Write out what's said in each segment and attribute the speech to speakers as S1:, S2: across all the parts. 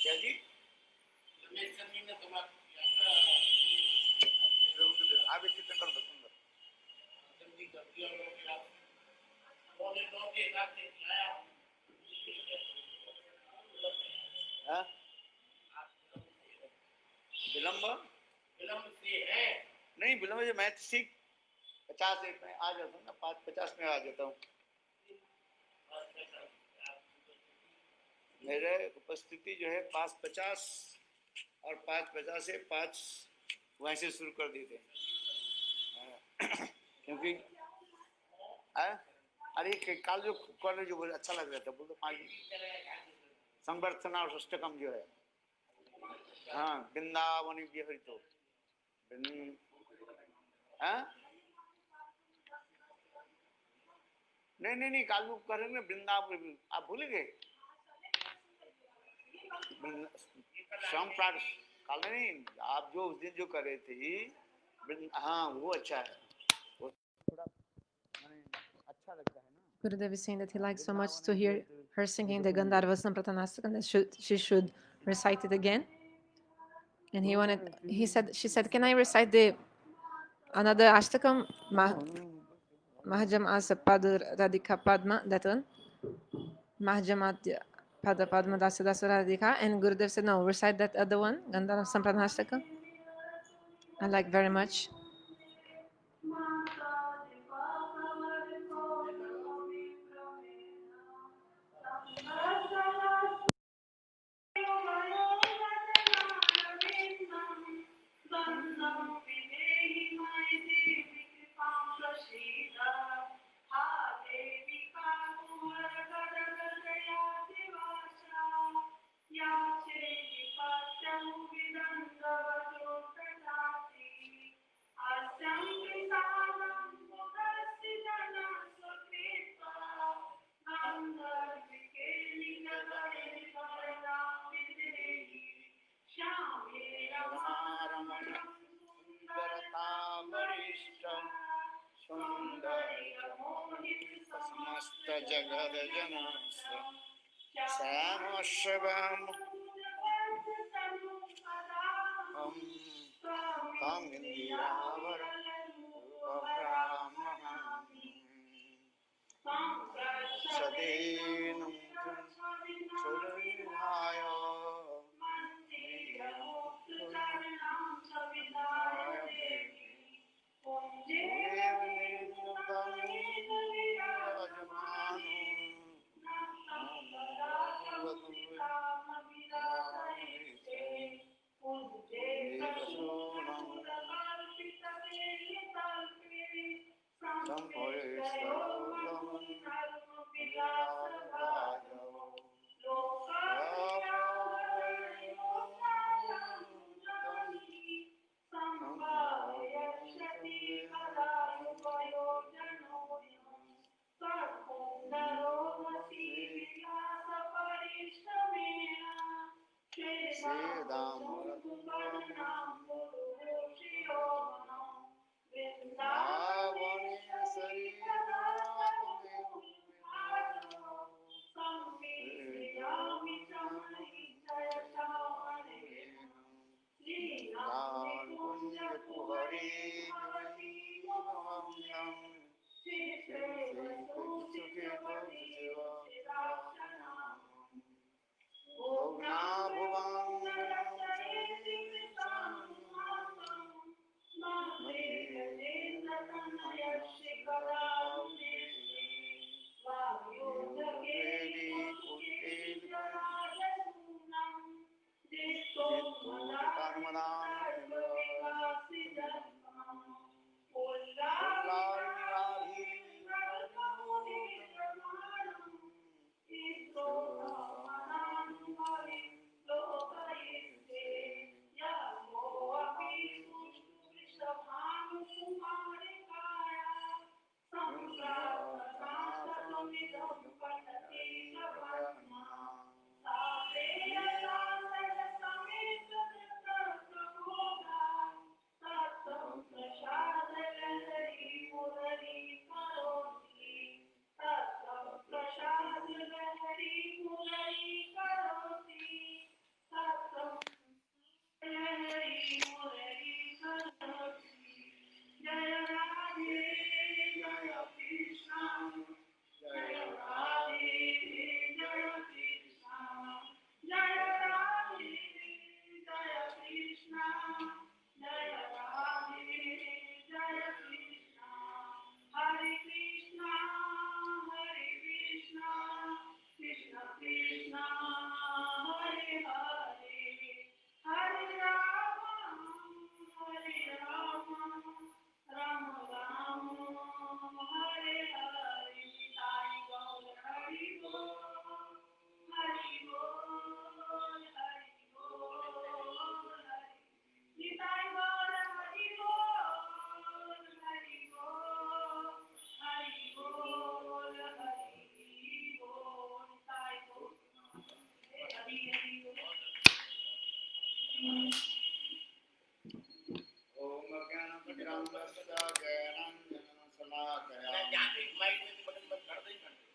S1: क्या जी? आप इस चित्र कर दो सुंदर। विलम्ब से है नहीं, विलम्ब जो मैं सीख 50 में आ जाता हूँ ना, 5:50 में आ जाता हूँ। मेरे उपस्थिति जो है 5:50 और 5:50 से 5 वैसे शुरू कर देते हैं क्योंकि अरे काल जो कर जो अच्छा लग रहा था बोलो 5 संवर्धना और अष्टकम जो है, हाँ वृंदावन बिहारी तो नहीं कालू करेंगे वृंदावन, आप भूल गए काल नहीं, आप जो उस दिन जो कर रहे थे, हाँ वो अच्छा है, वो थोड़ा अच्छा लगता है ना.
S2: Gurudev is saying that he likes so much to hear her singing the Gandharva Samprathanastakam, that she should recite it again. And she said, can I recite another Ashtakam, Mahajam Asa Pada Radhika Padma, that one? Mahajamadya Pada Padma Dasa Dasa Radhika. And Gurudev said, no, recite that other one, Gandharva Samprathanastakam. I like very much.
S1: समस्त जगद जनस श्याम शिवम तम इंदिरावर सदेन सुरविहाय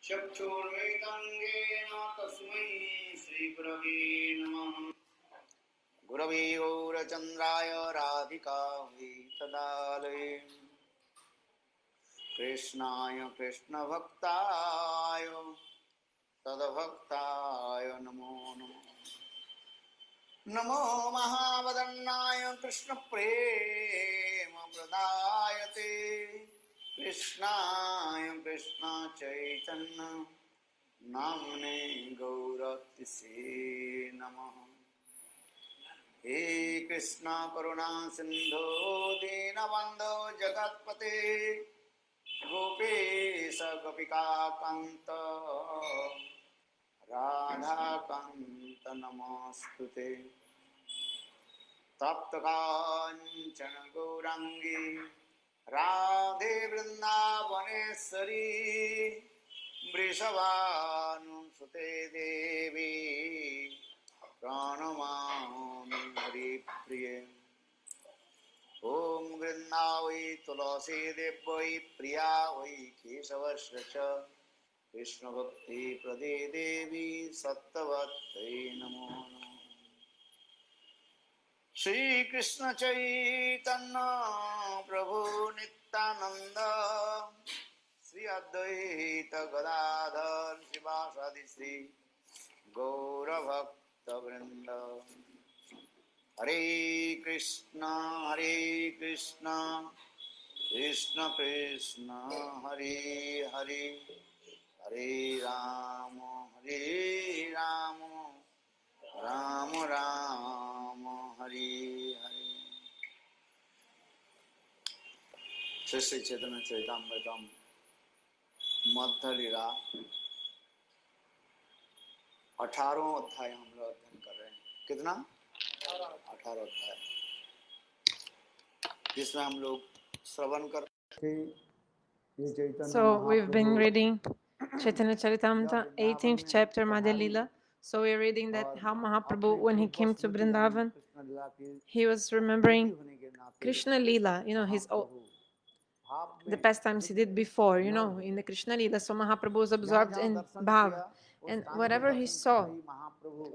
S1: चक्षुर्मिलितं तस्मै श्रीगुरवे नमः। गुरवे गौरचन्द्राय राधिकायै तदालये कृष्णाय कृष्णभक्ताय तद्भक्ताय नमो नमः। नमो महावदन्नाय कृष्णप्रेम प्रदायते कृष्णाय कृष्ण चैतन्य नाम्ने गौरतिसे नमः। हे कृष्ण करुणा सिंधो दीनबन्धो जगत्पते गोपेश गोपिकान्त राधाकान्त नमोस्तुते। तप्तकाञ्चन गौराङ्गी राधे वृन्दावनेश्वरी वृषभानुसुते देवी प्रणमामि हरिप्रिये। ॐ वृन्दावै तुलसी देव्यै प्रिया वै केशवस्य च कृष्णभक्ति प्रदे देवी सत्तवत्यै नमो नमः। श्री कृष्ण चैतन्य प्रभु नित्यानंद श्री अद्वैत गदाधर शिवासादि श्री गौरभक्त वृंद। हरे कृष्ण कृष्ण कृष्ण हरे हरे हरे राम राम राम हरे हरे। श्री श्री चैतन्य चरितामृतम मध्य लीला 18वां अध्याय हम लोग अध्ययन कर रहे हैं। कितना? 18 अध्याय, जिसमें हम लोग श्रवण कर थे।
S2: So we've been reading Chaitanya Charitamrita, 18th chapter, Madhya Lila. So we're reading that how Mahaprabhu, when he came to Vrindavan, he was remembering Krishna Lila, you know, the pastimes he did before, you know, in the Krishna Lila. So Mahaprabhu was absorbed in Bhav. And whatever he saw,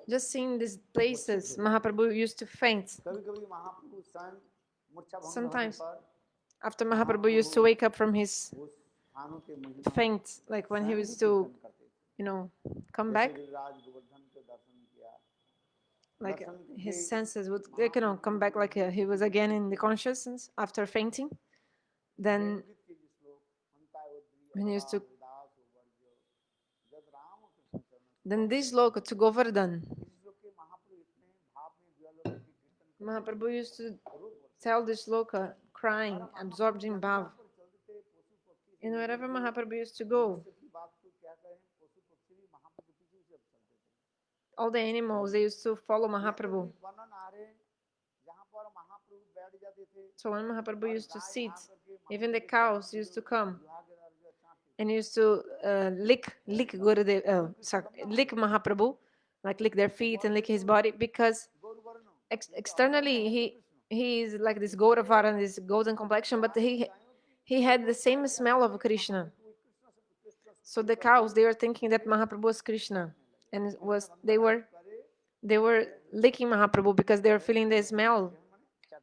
S2: just seeing these places, Mahaprabhu used to faint. Sometimes after Mahaprabhu used to wake up from his faint, like when he used to, you know, come back, like his senses would, you know, come back, like he was again in the consciousness after fainting. Then when he used to, then this loka to Govardhan, Mahaprabhu used to tell this loka, crying, absorbed in bhav. And wherever Mahaprabhu used to go, all the animals, they used to follow Mahaprabhu. So when Mahaprabhu used to sit, even the cows used to come and used to lick Mahaprabhu, like lick their feet and lick his body, because externally he is like this Gauravar and this golden complexion, but he had the same smell of Krishna. So the cows, they were thinking that Mahaprabhu was Krishna, and they were licking Mahaprabhu because they were feeling the smell,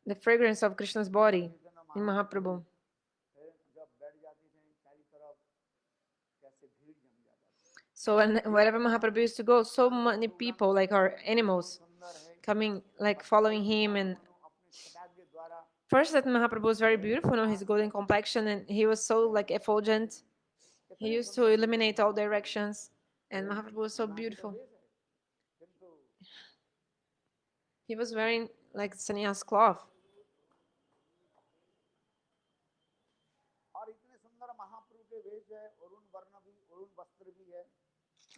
S2: the fragrance of Krishna's body in Mahaprabhu. So wherever Mahaprabhu used to go, so many people, like our animals, coming, like following him. And first, that Mahaprabhu was very beautiful, you know, his golden complexion, and he was so like effulgent. He used to illuminate all directions, and Mahaprabhu was so beautiful. He was wearing like sannyas cloth.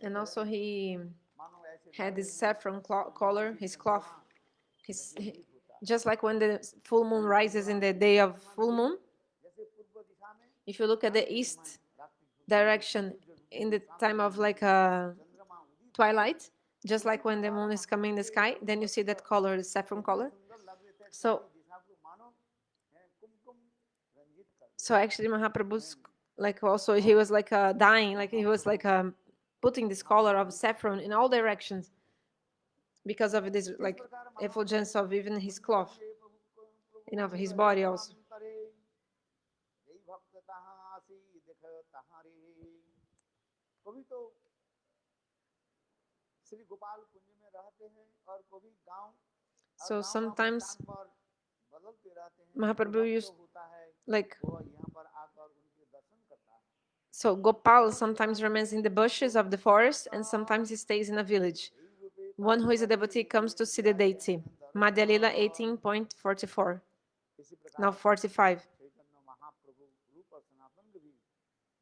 S2: And also he had this saffron color, his cloth. Just like when the full moon rises in the day of full moon, if you look at the east direction in the time of like twilight, just like when the moon is coming in the sky, then you see that color, the saffron color. So So actually Mahaprabhu's like also he was like dying, like he was like putting this collar of saffron in all directions because of this like effulgence of even his cloth, of his body also.
S1: कभी तो श्री गोपाल कुंज में रहते हैं और कभी गांव
S2: So sometimes
S1: बदलते रहते हैं
S2: Mahaprabhu used
S1: होता है
S2: like
S1: वो यहाँ पर आकर उनके दर्शन करता है.
S2: so Gopal sometimes remains in the bushes of the forest and sometimes he stays in a village. One who is a devotee comes to see the deity. Madhya Lila 18.44. Now 45.
S1: Chaitanya Mahaprabhu रूप और सनातन भी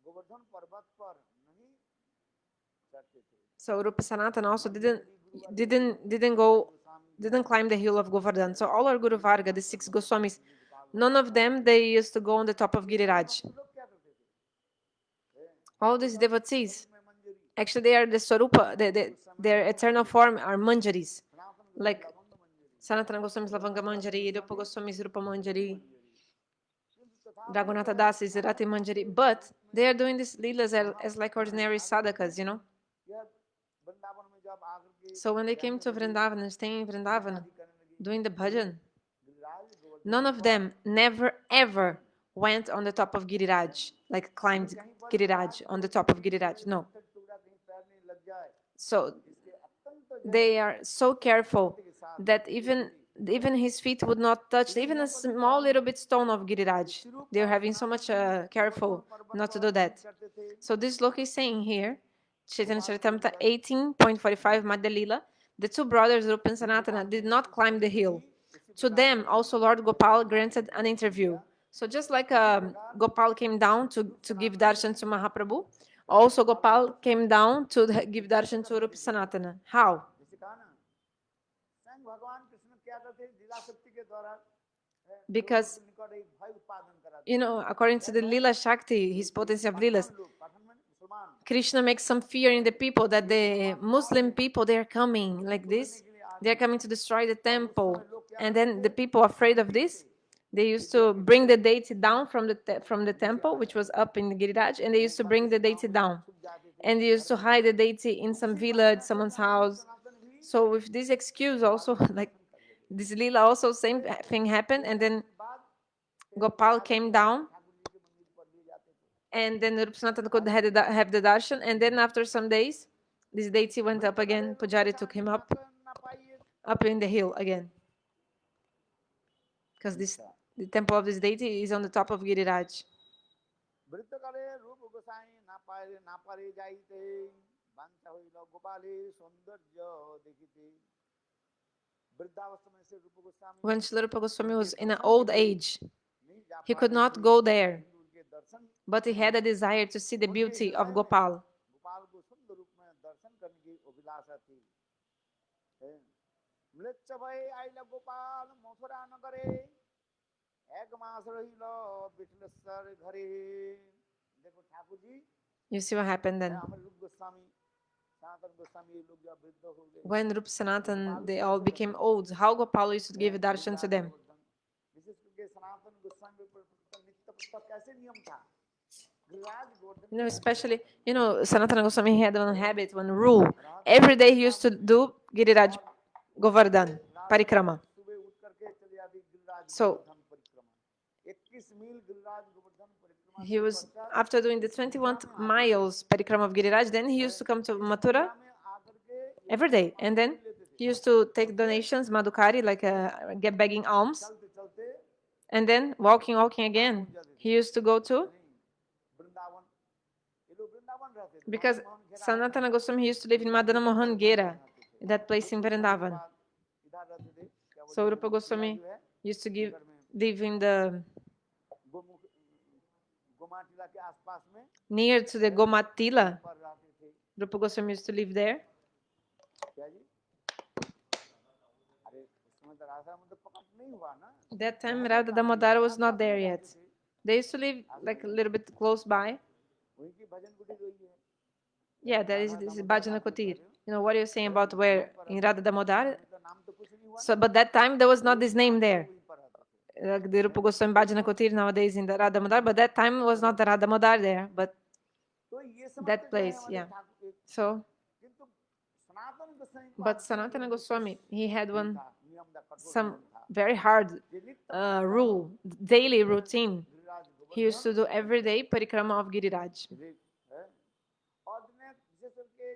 S1: गोवर्धन पर्वत पर नहीं चढ़ते थे.
S2: So Rupa Sanatana also didn't climb the hill of Govardhan. So all our Guru Varga, the 6 Goswamis, none of them they used to go on the top of Giriraj. All these devotees, actually they are the Swarupa, their eternal form are Manjaris. Like Sanatana Goswami's Lavanga Manjari, Rupa Goswami's Rupa Manjari, Raghunatha Das is Rati Manjari. But they are doing these leelas as like ordinary sadhakas, So when they came to Vrindavan and staying in Vrindavan, doing the bhajan, none of them never ever went on the top of Giriraj, like climbed Giriraj on the top of Giriraj. No. So they are so careful that even his feet would not touch even a small little bit stone of Giriraj. They are having so much careful not to do that. So this look is saying here, Chaitanya Charitamrita 18.45 Madhya Lila, the two brothers Rupa and Sanatana did not climb the hill. To them, also Lord Gopal granted an interview. So just like Gopal came down to give darshan to Mahaprabhu, also Gopal came down to give darshan to Rupa Sanatana. How? Because, according to the Lila Shakti, his potency of Lilas, Krishna makes some fear in the people that the Muslim people, they are coming like this. They are coming to destroy the temple. And then the people afraid of this, they used to bring the deity down from the temple, which was up in the Giriraj, and they used to bring the deity down. And they used to hide the deity in some village, someone's house. So with this excuse also, like this Lila also, same thing happened. And then Gopal came down. And then Rupa Sanatana could have the darshan. And then after some days, this deity went up again. Pujari took him up in the hill again. Because the temple of this deity is on the top of Giriraj. When Srila Rupa Goswami was in an old age, he could not go there, but he had a desire to see the beauty of Gopal. You see what happened then? When Rupa Sanatan, they all became old, how Gopal used to give darshan to them. Especially, Sanatana Goswami had one habit, one rule. Every day he used to do Giriraj Govardhan, Parikrama. So, he was, after doing the 21 miles Parikrama of Giriraj, then he used to come to Mathura every day. And then he used to take donations, Madhukari, like get begging alms. And then walking again. He used to go to, because Sanatana Goswami used to live in Madana Mohan Gera, that place in Vrindavan. So Rupa Goswami used to live in the near to the Gomatila. Rupa Goswami used to live there. That time Radha Damodara was not there yet. They used to live like a little bit close by. Yeah, that is this is Bhajana Kotir. What are you saying about where in Radha Damodar? So, but that time there was not this name there. the Rupa Goswami Bhajana Kutir nowadays in the Radha Madar, but that time was not the Radha Madar there, but
S1: तो ये समझते
S2: that
S1: जो है
S2: place,
S1: हमारे
S2: yeah.
S1: Thakur
S2: So,
S1: किंतु सनातन गोस्वामी को
S2: but
S1: आपको
S2: Sanatana
S1: एक
S2: Goswami, he had
S1: नियम
S2: one
S1: था, नियम था, कठोर
S2: some
S1: नियम था।
S2: very hard
S1: ये नित्य
S2: rule, daily routine.
S1: Giriraj
S2: He used to
S1: Govardhan
S2: do every day parikrama of Giriraj.
S1: है। और दिन विशेष करके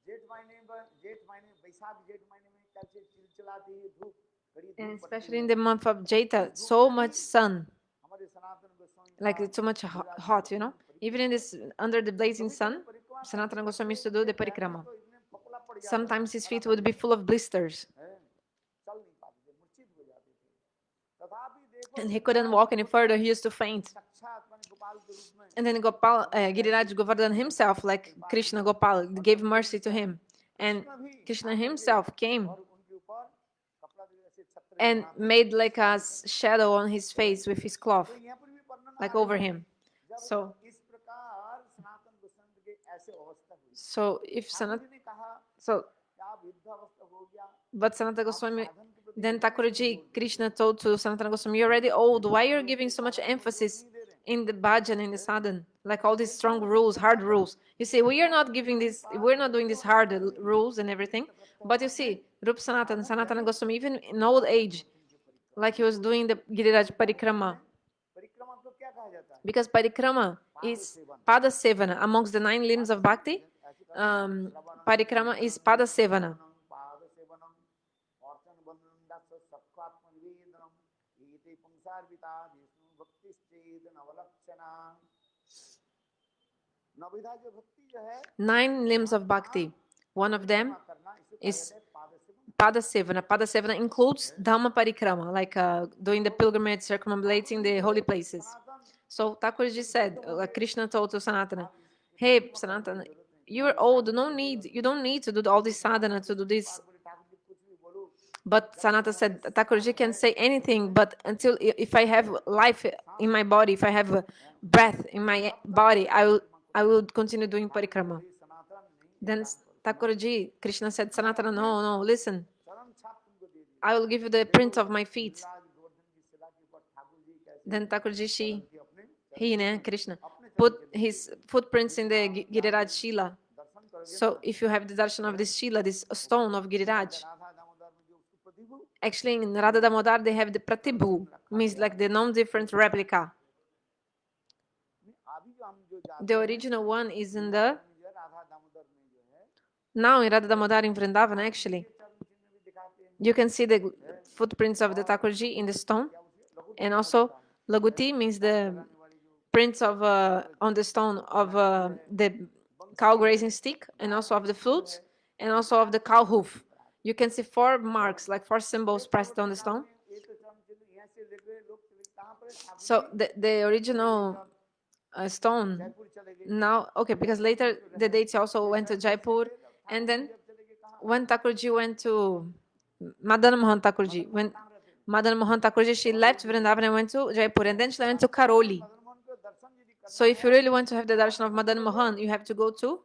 S1: जेठ महीने बैसाख जेठ महीने में कैसे चिलचिलाती है धूप बड़ी
S2: And
S1: धूप पड़ती
S2: especially
S1: है
S2: in the month of Jeta, so much sun,
S1: हमारे सनातन गोस्वामी
S2: like
S1: का
S2: it's so much hot, you know. Even in this, under the blazing sun, Sanatana Goswami used to do the parikrama.
S1: तो इतने पपला पड़ जाता
S2: Sometimes his feet would be full of blisters,
S1: है, चल नहीं पाते थे, मूर्छित हो जाते थे। तथापि देखो
S2: and he couldn't walk any further. He used to faint.
S1: साक्षात माने गोपाल के रूप में
S2: And then Gopal, Giriraj Govardhan himself, like Krishna Gopal, gave mercy to him. And Krishna himself came
S1: और उनके ऊपर कपड़ा ऐसे छत्र
S2: and made like a shadow on his face with his cloth,
S1: तो यहाँ पर भी वर्णन
S2: like
S1: आ रहा
S2: over
S1: है।
S2: him.
S1: जब
S2: So,
S1: इस प्रकार सनातन गोस्वामी के ऐसे अवस्था हुई
S2: so if
S1: ठाकुर
S2: Sanat,
S1: जी ने कहा
S2: so,
S1: कि आप युद्ध अवस्था हो गया
S2: but Sanatana
S1: आप
S2: Goswami,
S1: साधन के प्रति
S2: then
S1: कितना क्यों
S2: Thakurji,
S1: जोर देते
S2: Krishna told to Sanatana Goswami, you're already old. Why are you giving so much emphasis in the bhajan, in the sadhan? Like all these strong rules, hard rules. You see, we are not giving this, we're not doing these hard rules and everything. But you see, Rup Sanatana, Sanatana Goswami, even in old age, like he was doing the Giriraj Parikrama.
S1: परिक्रमा को क्या कहा जाता है
S2: Because Parikrama is Pada Sevana. Amongst the 9 limbs of Bhakti, Parikrama is Pada Sevana.
S1: पाद सेवनम अर्चन बंधन दास सत्वात्म निवेदनम एते पंसार विता विष्णु भक्ति चेद नवलक्षणा नवविधा जो भक्ति जो है
S2: 9 limbs of Bhakti. One of them
S1: करना इसे
S2: is
S1: पाद seven
S2: Pada Sevana includes Dhamma Parikrama, like doing the pilgrimage, circumambulating the holy places. So Thakurji said, like Krishna told to Sanatana, hey Sanatana, you're old, you don't need to do all this sadhana to do this. But Sanatana said, Thakurji can say anything, but until if I have life in my body, if I have breath in my body, I will continue doing parikrama. Then Thakurji, Krishna said, Sanatana, no, listen. I will give you the print of my feet. Then Thakurji, Krishna, put his footprints in the Giriraj Shila. So if you have the darshan of this Shila, this stone of Giriraj, actually in Radha Damodar they have the Pratibhu, means like the non-different replica. The original one is in the, now in Radha Damodar in Vrindavan actually. You can see the footprints of the Thakurji in the stone. And also Laguti means the prints of on the stone of the cow grazing stick, and also of the flute, and also of the cow hoof. You can see 4 marks, like 4 symbols pressed on the stone. So the original stone now, okay, because later the deity also went to Jaipur, and then when Thakurji went to Madan Mohan Thakurji, when Madan Mohan Thakurji, she left Vrindavan and went to Jaipur, and then she went to Karoli. So if you really want to have the darshan of Madan Mohan, you have to go to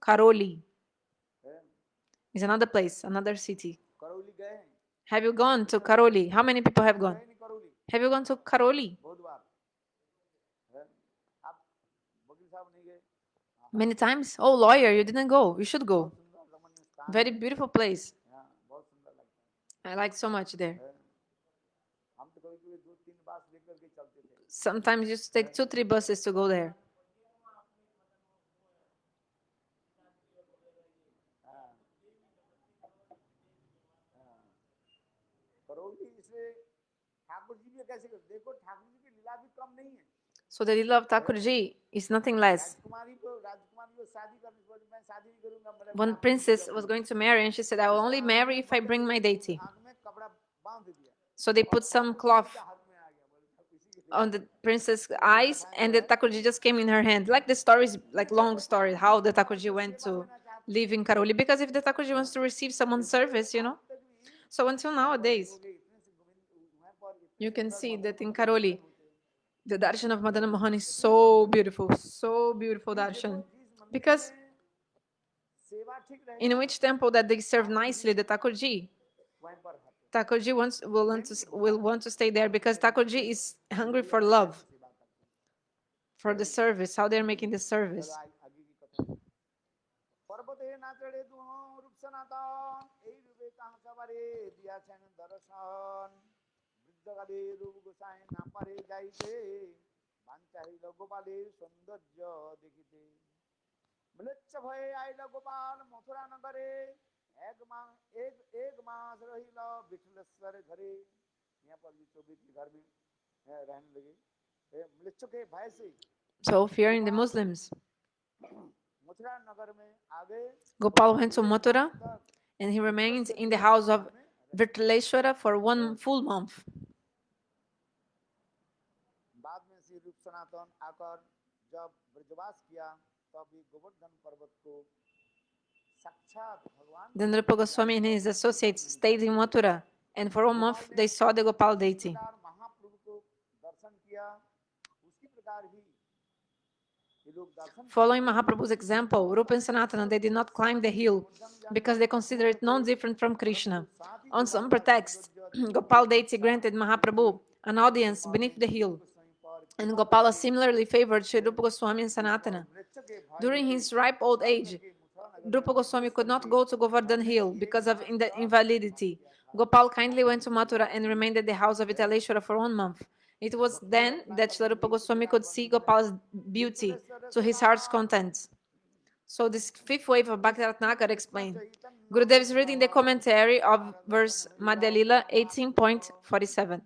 S2: Karoli. It's another place, another city. Have you gone to Karoli? How many people have gone? Have you gone to Karoli? Many times? Oh, lawyer, you didn't go. You should go. Very beautiful place. I like so much there. Sometimes you used to take 2-3 buses to go there. So the lila of Thakurji is nothing less. One princess was going to marry and she said, I will only marry if I bring my deity. So they put some cloth on the princess' eyes and the Thakurji just came in her hand. Like the story is like long story, how the Thakurji went to live in Karoli. Because if the Thakurji wants to receive someone's service, you know. So until nowadays, you can see that in Karoli, the darshan of Madan Mohan is so beautiful darshan. Because in which temple that they serve nicely the Thakurji, Thakurji will want to stay there because Thakurji is hungry for love, for the service, how they're making the service.
S1: आगे की कथा पर्वते ना चढ़े दुहो रूप सनातन এই রূপে কাহা সবারে দিয়াছেন দর্শন বৃদ্ধকালে রূপ গোসাই না পারে যাইতে বাঞ্চাহিল গোপালের সৌন্দর্য দেখিতে মৃচ্ছ ভয়ে আইল গোপাল মথুরা নগরে एक मास रहिल विठलेश्वर घरे यहाँ पर भी 24 घर में रहने लगे मृच्छ के भय से
S2: So fearing the Muslims,
S1: Mathura नगर में आगे
S2: Gopal went to Mathura and he remained in the house of Virtaleshwara for 1 full month.
S1: बाद में श्री रूप सनातन आकर जब ब्रजवास किया तब भी गोवर्धन पर्वत को साक्षात भगवान
S2: Then Rupa Goswami and his associates stayed in Mathura, and for 1 month they saw the Gopal deity.
S1: महाप्रभु को दर्शन किया उसी प्रकार ही
S2: Following Mahaprabhu's example, Rupa and Sanatana, they did not climb the hill because they consider it non-different from Krishna. On some pretext, Gopal deity granted Mahaprabhu an audience beneath the hill, and Gopala similarly favored Sri Rupa Goswami and Sanatana. During his ripe old age, Rupa Goswami could not go to Govardhan Hill because of invalidity. Gopal kindly went to Mathura and remained at the house of Vitaleshwara for 1 month. It was then that Srila Rupa Goswami could see Gopal's beauty to his heart's content. So this fifth wave of Bhakti Ratnakar explained. Gurudev is reading the commentary of verse Madhya Lila 18.47.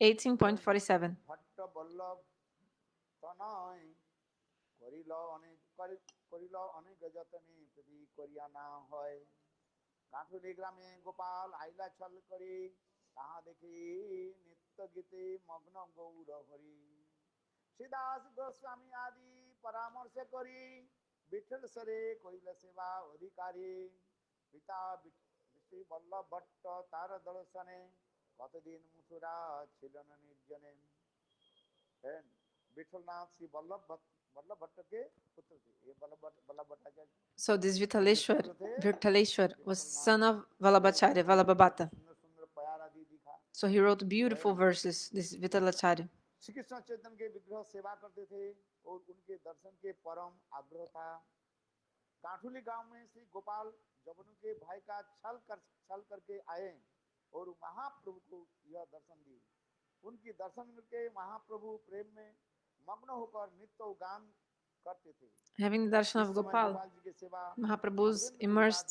S2: 18.47.
S1: গ্রামে গোপাল আইলা ছল করে তাহা দেখি নিত্য গীতে মগ্ন গৌর হরি শ্রীদাস গোস্বামী আদি পরামর্শ করি বিঠল সরে কইল সেবা অধিকারী পিতা শ্রী বল্লভ ভট্ট তার দর্শনে কতদিন মথুরা ছিলেন নির্জনে বিঠলনাথ শ্রী বল্লভ भट्ट के पुत्र थे ये Ballabh Bhattacharya.
S2: So this Virtaleshwar was son of Vallabhacharya, Vallabhabhata. So he wrote beautiful verses, this Vittalacharya.
S1: Shri Krishna Chaitanya के विग्रह सेवा करते थे और उनके दर्शन के परम आग्रह था. काठुली गांव में श्री गोपाल जब उनके भाई का छल करके आए और महाप्रभु को यह दर्शन दिए. उनकी दर्शन करके महाप्रभु प्रेम में मग्न होकर नित्य गान करते थे.
S2: Having the darshan of Gopal, Mahaprabhu was immersed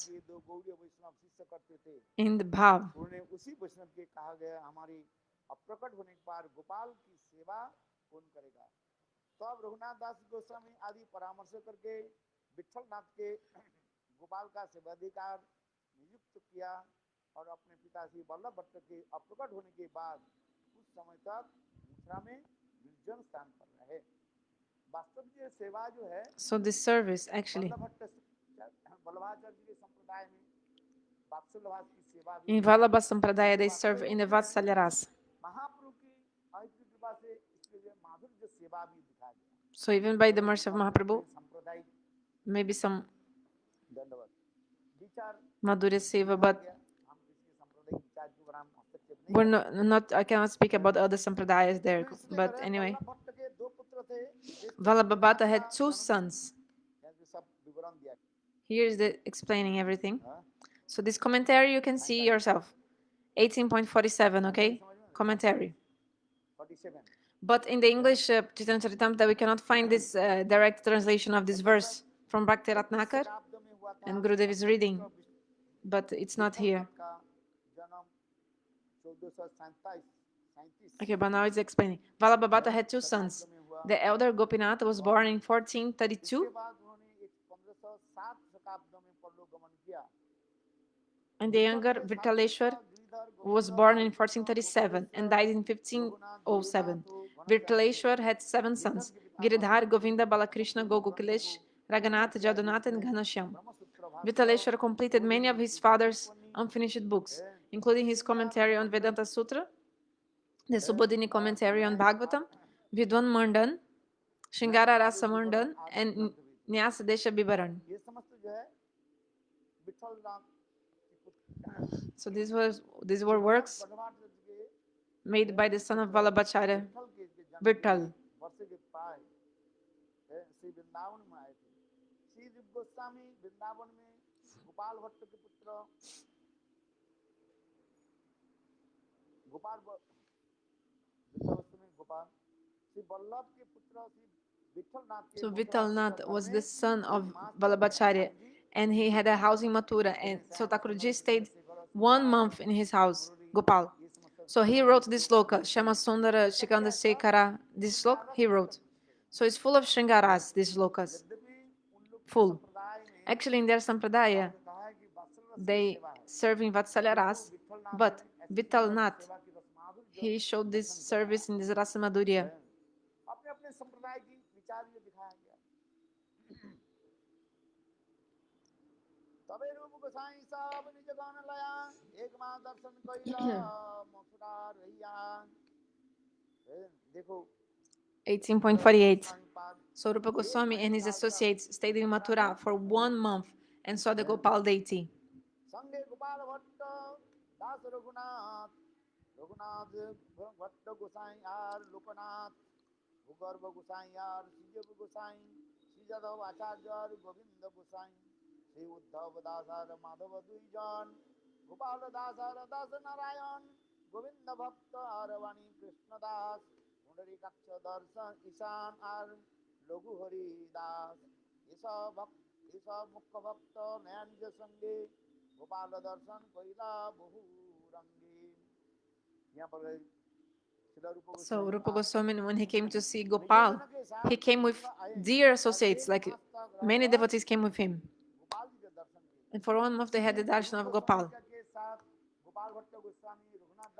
S2: in the bhav.
S1: उन्हें उसी वैष्णव के कहा गया हमारी अप्रकट होने के बाद गोपाल की सेवा कौन करेगा. तब रघुनाथ दास गोस्वामी आदि परामर्श करके विठलनाथ के गोपाल का सेवाधिकार नियुक्त किया और अपने पिता श्री बल्लभ भट्ट के अप्रकट होने के बाद कुछ समय तक मथुरा में निर्जन स्थान पर रहे. वास्तव में सेवा जो है
S2: So this service actually
S1: Vallabhacharya जी के संप्रदाय में वात्सल्यवास की सेवा भी
S2: in Vallabha Sampradaya they serve in the Vatsalya rasa.
S1: महाप्रभु की अद्भुत कृपा से इसके लिए माधुर्य सेवा भी दिखाया गया.
S2: So even by the mercy of Mahaprabhu,
S1: संप्रदाय
S2: maybe some
S1: धन्यवाद विचार
S2: Madhurya Seva, but
S1: हम किसी संप्रदाय विचार के ऊपर हम हस्तक्षेप नहीं.
S2: I cannot speak about other Sampradayas there. But anyway,
S1: Bhatt के दो पुत्र थे.
S2: Vallabhabhata had 2 sons.
S1: सब विवरण दिया.
S2: Here is the explaining everything. So this commentary you can see yourself. 18.47, okay? Commentary.
S1: 47.
S2: But in the English Chaitanya Charitamrita, we cannot find this direct translation of this verse from Bhakti Ratnakar. And Gurudev is reading, but it's not here. Okay, but now it's explaining. Vallabhabhata had 2 sons. The elder Gopinath was born in 1432. And the younger Virtaleshwar was born in 1437 and died in 1507. Virtaleshwar had 7 sons: Giridhar, Govinda, Balakrishna, Gokulesh, Raghunath, Jadunath, and Ghanashyam. Virtaleshwar completed many of his father's unfinished books, including his commentary on Vedanta Sutra, the Subodhini commentary on Bhagavatam, Vidwan Mandan, Shingara Rasa Mandan, and Nyasa Desha Bibaran. So these were works made by the son of Vallabhacharya, Vitthal.
S1: वर्ष के प्राय श्री वृंदावन में आए थे। श्री जीव गोस्वामी वृंदावन में गोपाल भट्ट के पुत्र गोपाल गोपाल श्री वल्लभ के पुत्र श्री विठलनाथ के
S2: So Vithalnath was the son of Vallabhacharya, and he had a house in Mathura, and so Thakurji stayed 1 month in his house, Gopal. So he wrote this sloka, Shama Sundara Shikanda Sekara. This sloka he wrote. So it's full of Shringaras, these slokas. Full. Actually, in their Sampradaya, they serve in Vatsalya Ras, but Vithalnath, he showed this service in this Rasa Madhurya.
S1: तबे रूप गोसाई सब निज गान लया एक मां दर्शन कइला मथुरा रहिया देखो
S2: 18.48. So Rupa Goswami and his associates stayed in Mathura for 1 month and saw the Gopal deity.
S1: संगे गोपाल भट्ट दास रघुनाथ रघुनाथ भट्ट गोसाई आर लोकनाथ भूगर्भ गोसाई आर श्रीदेव गोसाई श्री जादव आचार्य गोविंद गोसाई श्री उद्धव दासार माधव दुईजन गोपाल दासार दास नारायण गोविंद भक्त आर वाणी कृष्ण दास मुंडरी कक्ष दर्शन ईशान आर लघु हरि दास ईसा मुख्य भक्त नयन संगे गोपाल दर्शन कइला बहु रंगी। यहाँ पर
S2: So Rupa Goswami, when he came to see Gopal, he came with dear associates, like many devotees came with him. And for 1 month they had the darshan of Gopal.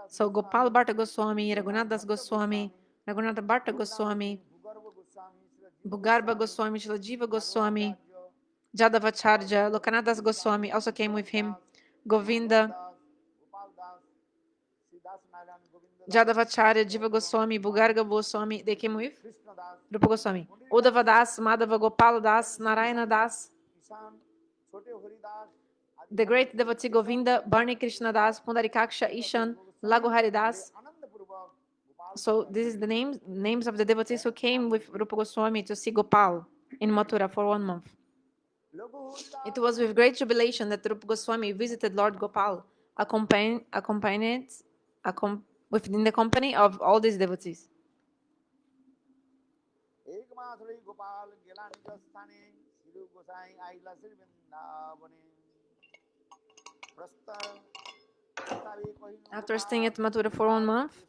S2: So Gopal Bhatta Goswami, Raghunath Das Goswami, Raghunath Bhatta Goswami, Bhugarbha Goswami, Shilajiva Goswami, Jadavacharya, Lokanath Das Goswami also came with him. Govinda, Jadavacharya, Jiva Goswami, Bhugarga Goswami, they came with Rupa Goswami. Uddhava Das, Madhava Gopal Das, Narayana Das, the great devotee Govinda, Barney Krishna Das, Pundarikaksha, Ishan, Lagu Hari Das. So this is the names of the devotees who came with Rupa Goswami to see Gopal in Mathura for 1 month. It was with great jubilation that Rupa Goswami visited Lord Gopal, within the company of all these devotees. After staying at Mathura for 1 month,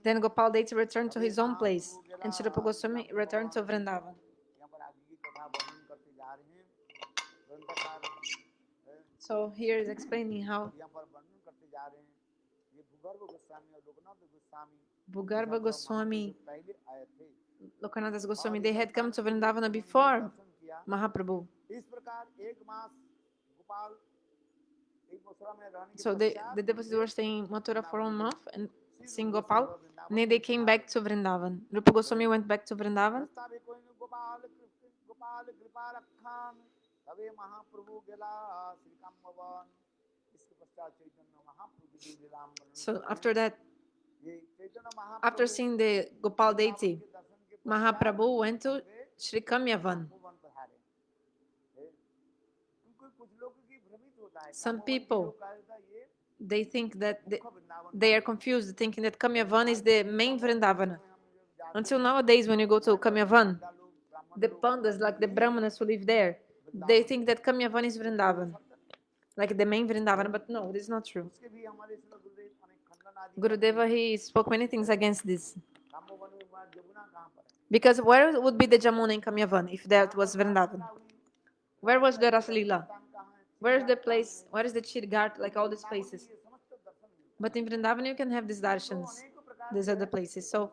S2: then Gopal deity returned to his own place, and Sri Rupa Goswami returned to Vrindavan. So here is explaining how Bhugarbha Goswami, Lokanath Das Goswami, they had come to Vrindavana before Mahaprabhu. So the devotees were staying in Mathura for 1 month and seeing Gopal, and then they came back to Vrindavan. Rupa Goswami went back to Vrindavan. So after that, after seeing the Gopal deity, Mahaprabhu went to Sri Kamyavan. Some people, they think that they are confused, thinking that Kamyavan is the main Vrindavana. Until nowadays, when you go to Kamyavan, the pandas, like the Brahmanas who live there, they think that Kamyavan is Vrindavan, like the main Vrindavan, but no, this is not true. Gurudeva, he spoke many things against this. Because where would be the Jamuna in Kamyavan if that was Vrindavan? Where was the Rasalila? Where is the place? Where is the Chirghat? Like all these places. But in Vrindavan, you can have these darshans. These are the places. So,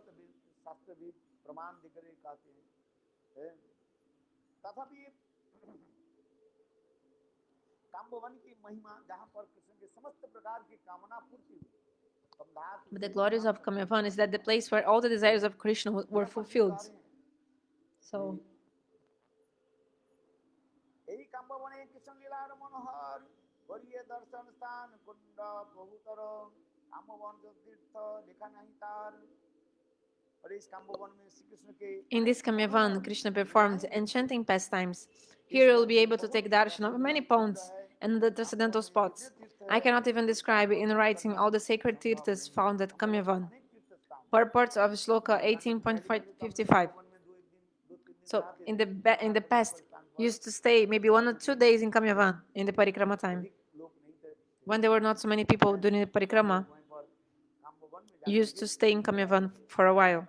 S2: but the glories of Kamyavan is that the place where all the desires of Krishna were fulfilled. So,
S1: और ये दर्शन स्थान कुंड बहुतर कामवन जो तीर्थ देखा नहीं तार। और इस कामवन में श्री कृष्ण के
S2: In this Kamyavan, Krishna performed enchanting pastimes. Here you'll be able to take darshan of many ponds and the transcendental spots. I cannot even describe in writing all the sacred tirthas found at Kamyavan. Purport of Shloka 18.55. So in the past, used to stay maybe 1 or 2 days in Kamyavan in the parikrama time. When there were not so many people doing the parikrama, used to stay in Kamyavan for a while.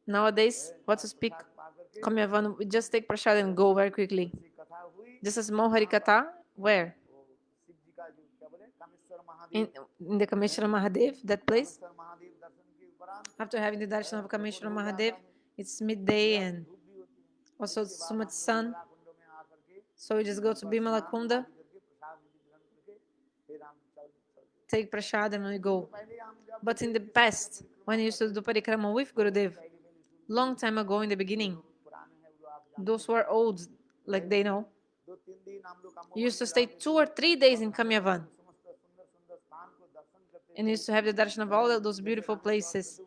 S2: Nowadays, what to speak, Kamyavan, we just take prasad and go very quickly. Just a small harikatha, where? In, in the Kameshwara Mahadev, that place. After having the darshan of Kameshwara Mahadev, it's midday and also so much sun. So we just go to Bimala Kunda, take prasad and we go. But in the past, when we used to do parikrama with Gurudev, long time ago in the beginning, those who are old, like they know, used to stay 2 or 3 days in Kamyavan and used to have the darshan of all of those beautiful places,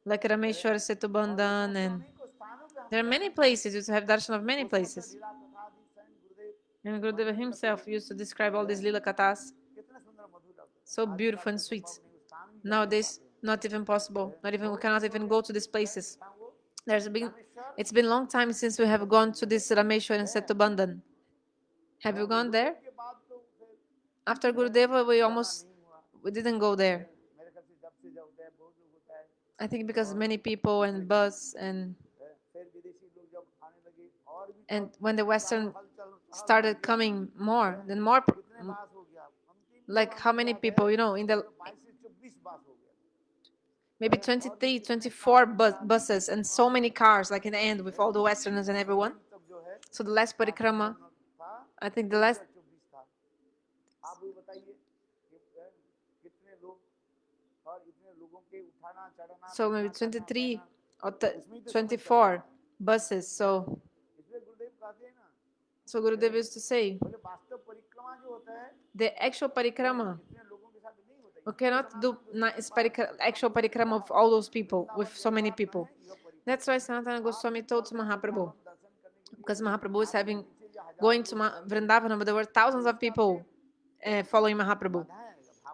S2: like Rameshwar Setubandhan, and there are many places. Used to have darshan of many places. And Gurudeva himself used to describe all these lila kathas, so beautiful and sweet. Nowadays, not even possible. Not even we cannot even go to these places. It's been a long time since we have gone to this Rameshwar and Setubandhan. Have you gone there? After Gurudeva, we didn't go there. I think because many people and bus and when the Western started coming more, then more, like how many people, in the maybe 23, 24 buses and so many cars, like in the end with all the Westerners and everyone. So the last parikrama, I think the last, so maybe 23 or 24 buses. So Gurudev used to say, the actual parikrama, we cannot do actual parikrama of all those people, with so many people. That's why Sanatana Goswami told to Mahaprabhu, because Mahaprabhu is going to Vrindavan, but there were thousands of people following Mahaprabhu.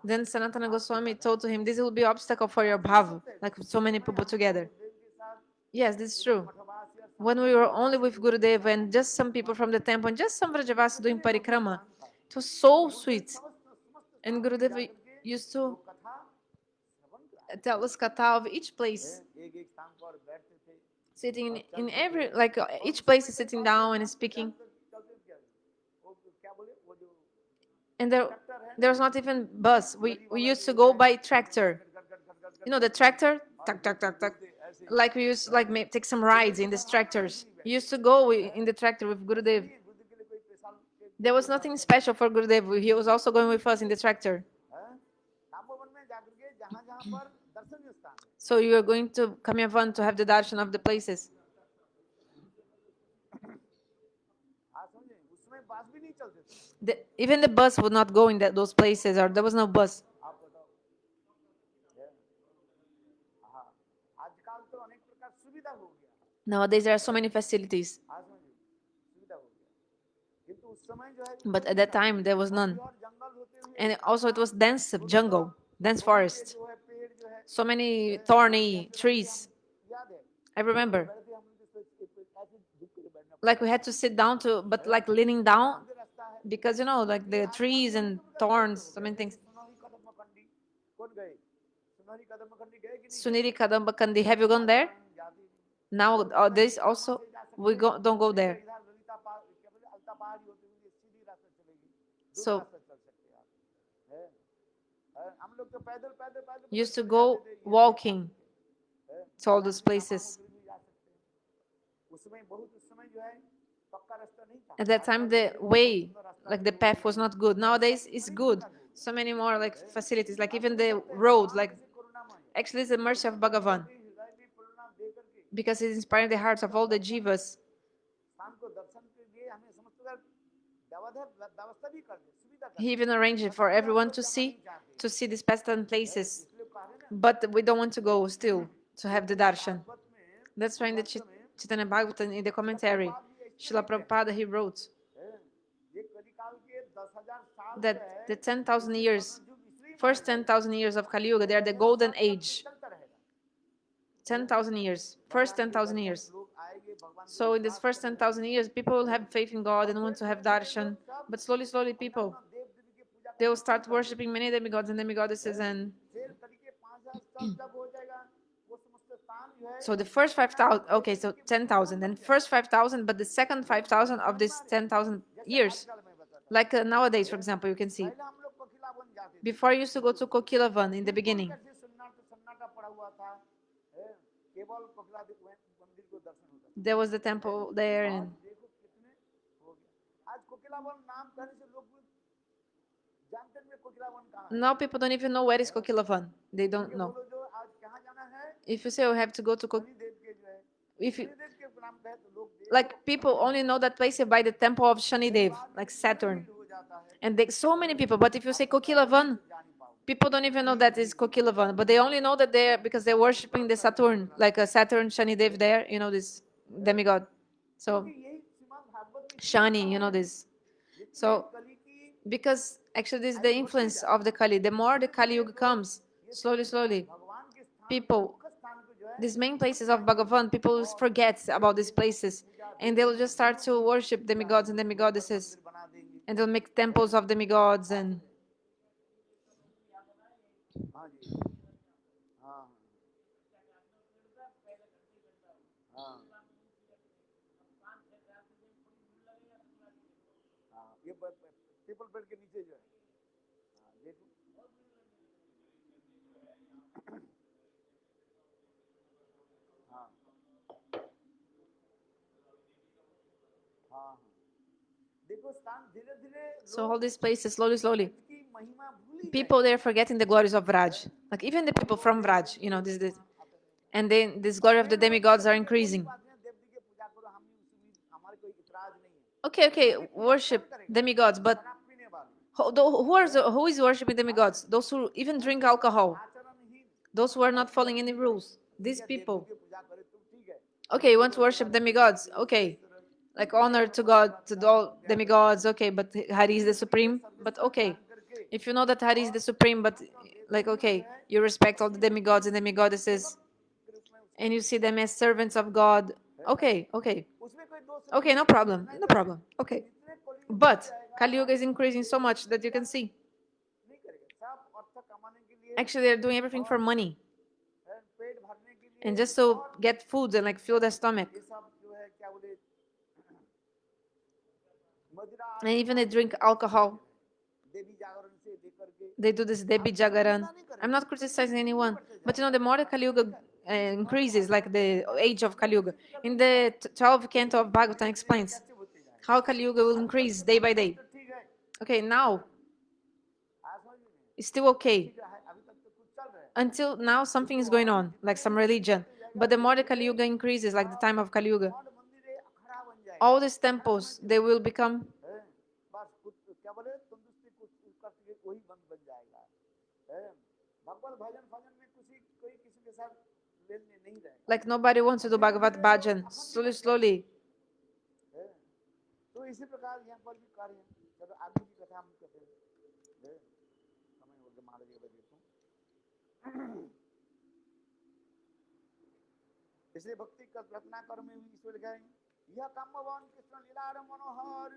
S2: Then Sanatana Goswami told to him, this will be an obstacle for your bhava, like so many people together. Yes, this is true. When we were only with Gurudev and just some people from the temple and just some Vrajavasi doing parikrama, it was so sweet. And Gurudev used to tell us katha of each place. Sitting in every, like each place is sitting down and speaking. And there was not even bus. We used to go by tractor. You know the tractor? Tuck, tuck, tuck, tuck. Like we used to take some rides in these tractors. We used to go in the tractor with Gurudev. There was nothing special for Gurudev. He was also going with us in the tractor. So you are going to Kamyavan to have the darshan of the places. Even the bus would not go in those places, or there was no bus. Nowadays there are so many facilities. But at that time there was none. And also it was dense jungle, dense forest. So many thorny trees. I remember. Like we had to sit down but like leaning down, because like the trees and thorns, so many things. Suniri Kadamba Kandi, have you gone there? Now this also, don't go there. So used to go walking to all those places. At that time the way, like the path was not good. Nowadays it's good. So many more like facilities, like even the road, like actually it's the mercy of Bhagavan, because it inspired the hearts of all the jivas. He even arranged it for everyone to see these pastime places. But we don't want to go still to have the darshan. That's why in the Chaitanya Bhagavatam, in the commentary, Srila Prabhupada, he wrote that the 10,000 years, first 10,000 years of Kali Yuga, they are the golden age. 10,000 years, first 10,000 years. So in this first 10,000 years, people will have faith in God and want to have darshan. But slowly, slowly, people, they will start worshipping many demigods and demigoddesses. And so the first 5,000, okay, so 10,000, then first 5,000, but the second 5,000 of this 10,000 years, like nowadays, for example, you can see, before I used to go to Kokilavan in the beginning. There was the temple there, and now people don't even know where is Kokilavan. They don't know. If you say we have to go to like people only know that place by the temple of Shanidev, like Saturn, and so many people. But if you say Kokilavan, people don't even know that is Kokilavan, but they only know that they're because they're worshiping the Saturn, like a Saturn Shanidev there, you know, this demigod. So Shani, you know this. So because actually this is the influence of the Kali. The more the Kali Yuga comes, slowly, slowly, people, these main places of Bhagavan, people will forget about these places, and they'll just start to worship demigods and demigoddesses, and they'll make temples of demigods and. So all these places, slowly, slowly, people they're forgetting the glories of Vraj. Like even the people from Vraj, you know, this, and then this glory of the demigods are increasing. Okay, worship demigods, but who is worshiping demigods? Those who even drink alcohol, those who are not following any rules. These people. Okay, you want to worship demigods? Okay, like honor to God, to all demigods. Okay, but Hari is the supreme. But okay, if you know that Hari is the supreme, but like okay, you respect all the demigods and demigoddesses, and you see them as servants of God. Okay, no problem, Okay, but Kali Yuga is increasing so much that you can see. Actually, they're doing everything for money, and just to get food and like fill their stomach. And even they drink alcohol. They do this Debi Jagaran. I'm not criticizing anyone, but you know, the more the Kali Yuga increases, like the age of Kali Yuga, in the 12th canto of Bhagavatam explains how Kali Yuga will increase day by day. Okay, now it's still okay. Until now, something is going on, like some religion. But the more the Kali Yuga increases, like the time of Kali Yuga, all these temples, they will become like nobody wants to do Bhagavat Bhajan. Slowly, slowly.
S1: इसलिए भक्ति का रत्नाकर में भी ईश्वर गए यह कामवान कृष्ण लीला मनोहर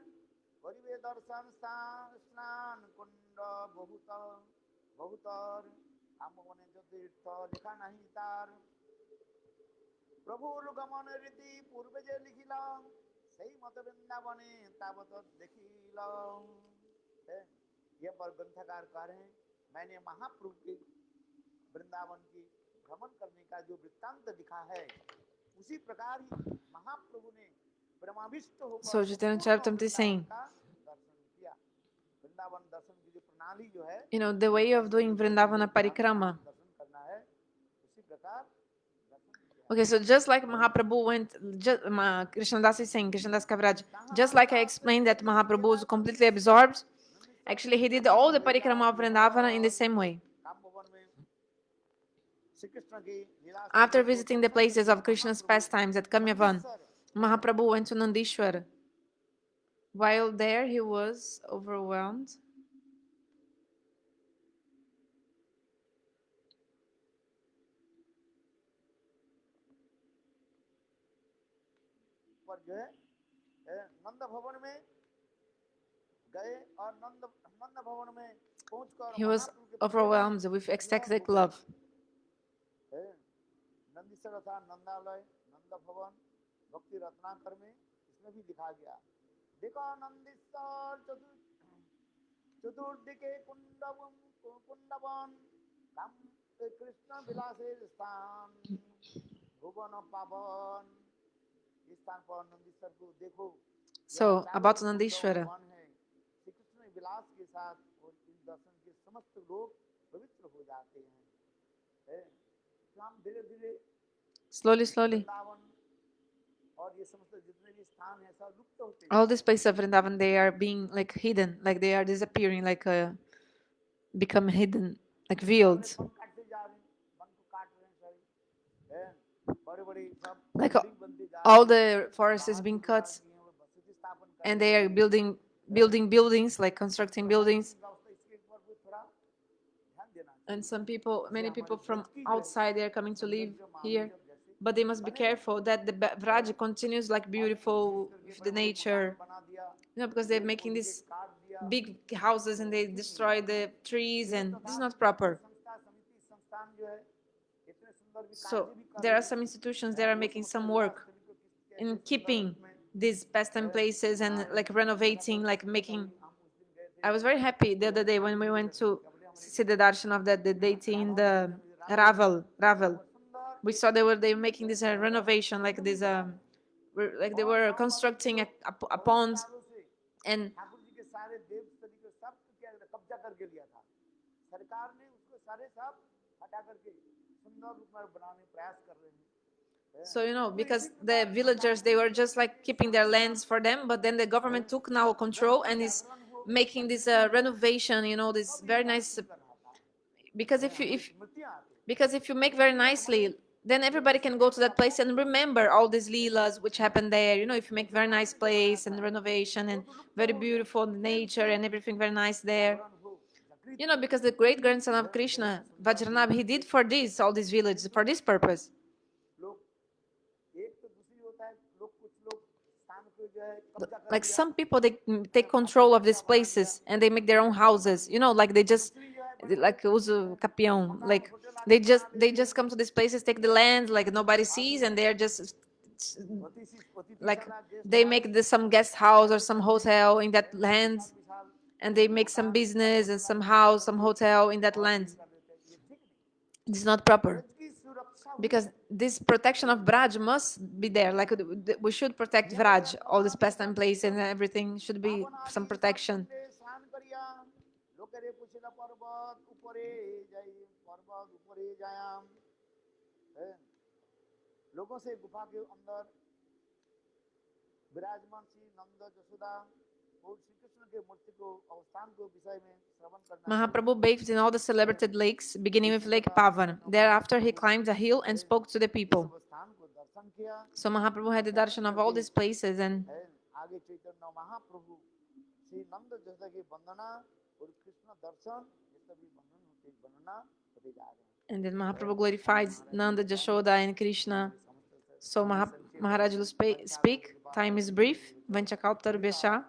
S1: परिवे दर्शन स्नान कुंड बहुत बहुतर कामवने जो तीर्थ लिखा नहीं तार प्रभु गमन रीति पूर्व जे लिखिल सही मत वृंदावने तावत देखिल ये पर ग्रंथकार कह रहे हैं मैंने महाप्रभु के वृंदावन की भ्रमण करने का जो वृत्तांत दिखा है उसी प्रकार ही महाप्रभु ने ब्रह्माविष्ट होकर
S2: So Chaitanya Charitamrita is saying,
S1: Vrindavan दर्शन की जो प्रणाली जो है
S2: you know, the way of doing Vrindavana parikrama. Okay, so just like Mahaprabhu went, Krishnadas is saying, Krishnadas Kaviraj, just like I explained that Mahaprabhu was completely absorbed, actually he did all the parikrama of Vrindavana in the same way. After visiting the places of Krishna's pastimes at Kamyavan, Mahaprabhu went to Nandishwar. While there, he was overwhelmed. He was overwhelmed with ecstatic love.
S1: Nandishwar था नंदालय नंद भवन भक्ति रत्नाकर में इसमें भी दिखा गया देखो नंदीश्वर चतुर्दिके कुंडवन काम कृष्ण विलासे स्थान भुवन पावन इस स्थान पर नंदीश्वर को देखो.
S2: So about Nandishwara,
S1: Shri Krishna विलास के साथ और इन दर्शन के समस्त लोग पवित्र हो जाते हैं.
S2: Slowly. All these places of Vrindavan, they are being like hidden, like they are disappearing, like become hidden, like veiled. Like all the forest is being cut, and they are building buildings, like constructing buildings. And many people from outside, they are coming to live here. But they must be careful that the Vraja continues like beautiful with the nature. Because they're making these big houses and they destroy the trees, and this is not proper. So there are some institutions that are making some work in keeping these pastime places and like renovating, like making. I was very happy the other day when we went to see the darshan of the deity in the Ravel. We saw they were making this renovation, like this like they were constructing a pond, and so because the villagers, they were just like keeping their lands for them, but then the government took now control and is making this renovation, this very nice, because if you make very nicely, then everybody can go to that place and remember all these leelas which happened there. If you make very nice place and renovation and very beautiful nature and everything very nice there, because the great grandson of Krishna, Vajranabh, he did for this, all these villages, for this purpose. Like some people, they take control of these places and they make their own houses, like they just like uso capião, like they just come to these places, take the land like nobody sees, and they're just like they make some guest house or some hotel in that land, and they make some business and some house, some hotel in that land. This is not proper, because this protection of Vraj must be there. Like we should protect Vraj, all this pastime place and everything should be some protection. Mahaprabhu bathed in all the celebrated lakes, beginning with Lake Pavan. Thereafter, he climbed a hill and spoke to the people. So Mahaprabhu had the darshan of all these places, and then Mahaprabhu glorified Nanda, Jashoda, and Krishna. So Maharaj will speak. Time is brief. Vanchakalptarubhyascha